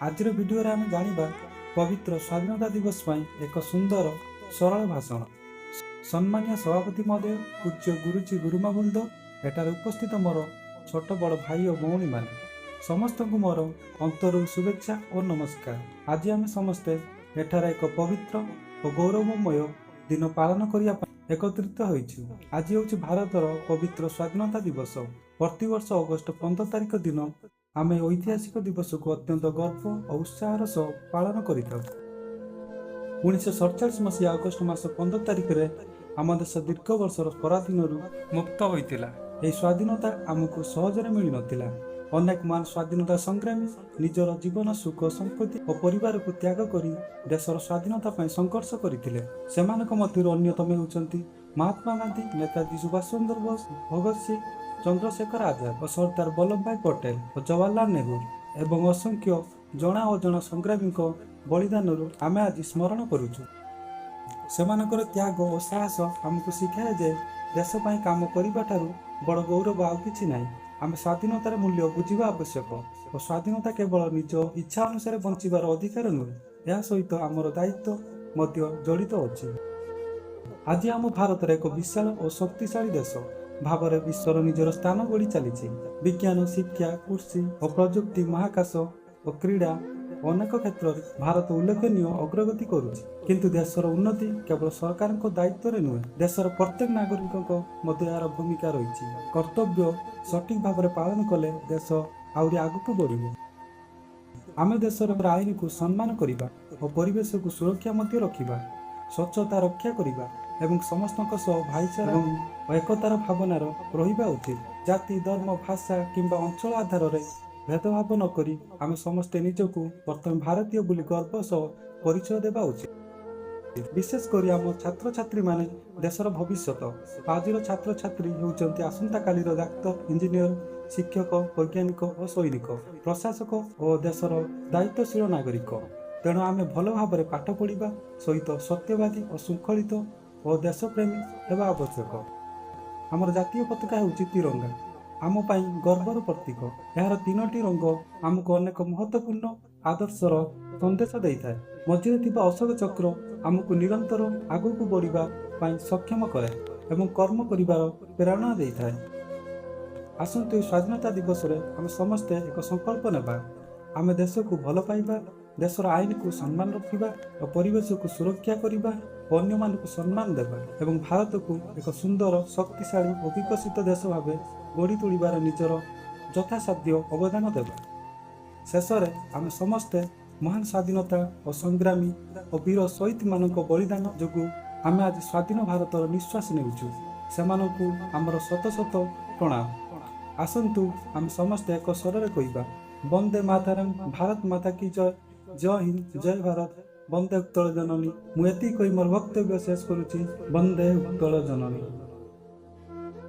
आज भिडियो आम जाना पवित्र स्वाधीनता दिवस एक सुंदर सरल भाषण। सम्मानीय सभापति महोदय, पूज्य गुरुजी गुरुमा वृंद, एटार उपस्थित मोर छोट बड़ भाई और भौणी माने समस्त को मोर अंतरु शुभेच्छा और नमस्कार। आज आम समस्ते एठार एक पवित्र और गौरवमय दिन पालन करने एकत्रित होइछु। आज हूँ भारतर पवित्र स्वाधीनता दिवस। प्रतिवर्ष अगस्ट 15 तारिख दिन आम ऐतिहासिक दिवस को अत्यंत गर्व और उत्साह सह पालन करिथाउ। 1947 मसीहा अगस्ट मास 15 तारिख रे आम देश दीर्घ वर्षर पराधीन मुक्त होइतिला। एही स्वाधीनता आमको सहजरे मिली नथिला। अनेक मान स्वाधीनता संग्रामी निजर जीवन सुख संपत्ति और परिवार को त्याग करी देशर स्वाधीनता पाई संघर्ष करथिले। सेमानक मध्यरु अन्यतम हेउचंती महात्मा गांधी, नेताजी सुभाष चंद्र बोस, भगत सिंह, चंद्रशेखर आजाद और सरदार वल्लभ भाई पटेल और जवाहरलाल नेहरू एवं असंख्य जना अजना संग्रामी बलिदान आम आज स्मरण करुचु। सेमानकर त्याग और साहस आमको शिखाए जे देश पाई काम करिबा ठारू बड़ गौरव आउ किछि नाही। आम स्वाधीनतार मूल्य बुझिबा आवश्यक और स्वाधीनता केवल निज इच्छा अनुसार बंचिबार अधिकार नुहे, यह सहित आमर दायित्व मध्य जड़ित अछि। आज आम भारत एक विशाल और शक्तिशाली देश भाव विश्वर निजर स्थान गढ़ी चली। विज्ञान, शिक्षा, कृषि और प्रजुक्ति, महाकाश और क्रीड़ा अनेक क्षेत्र में भारत उल्लेखनीय अग्रगति करुछि। किंतु देशर उन्नति केवल सरकार दायित्व नुहे, देशर प्रत्येक नागरिक मध्य यार भूमिका रही। कर्तव्य सठिक भाव में पालन कले देश आउरी आगकु बढ़िबो। आमे देशर आईन को सम्मान करिबा और परिवेश को सुरक्षा मध्य रखिबा, स्वच्छता रक्षा करिबा एवं समस्तक सह भाईचारा और एकतार भावनार रहिबा उचित। जाति, धर्म, भाषा किंबा अंचल आधार रे भेदभाव न करी आमे समस्ते निजको प्रथम भारतीय बोली गर्व सह परिचय देबा उचित। विशेष करी आम छात्र छात्री माने देशर भविष्यत। आजिर छात्र छात्री होउचंती आसंता कालीर डाक्तर, इंजीनियर, शिक्षक, वैज्ञानिक और सैनिक, प्रशासक और देशर दायित्वशील नागरिक। तेणु आमे भल भाव में पाठ पढ़ा सहित सत्यवादी और श्रृंखलित और देशप्रेमी हेबा आवश्यक। आमर जातीय पताका होउची तिरंगा, आम पाई गर्वर प्रतीक। यार तीनोटी रंग आमको अनेक महत्वपूर्ण आदर्शर संदेश देइथाय। मझिरे थिबा अशोक चक्र आमको निरंतर आगकु बढ़िबा पाई सक्षम करे एवं कर्म करिबार प्रेरणा देइथाय। आसंतु स्वाधीनता दिवस रे आम समस्ते एक संकल्प नेबा। आम देश को भल पाइबा, देशर आईन को सम्मान रखिबा और परिवेश को सुरक्षा करिबा, अन्य मान को सम्मान देबा एवं भारत को एक सुंदर, शक्तिशाली और विकसित देश भाव गढ़ी तोड़बार निजर यथासाध्य अवदान देबा। शेष में आम समस्ते महान स्वाधीनता और संग्रामी और वीर शहीद मान बलिदान जोगु आम आज स्वाधीन भारतर निश्वास नेउछु। सेमानकु आमर शत शत प्रणाम। आसंतु आम समस्ते एक स्वर कहवा, वंदे मातरम, भारत माता की जय, जय हिंद, जय भारत, वंदे उत्कल जननी। मुझे कही मोर वक्तव्य शेष करुछि। वंदे उत्कल जननी।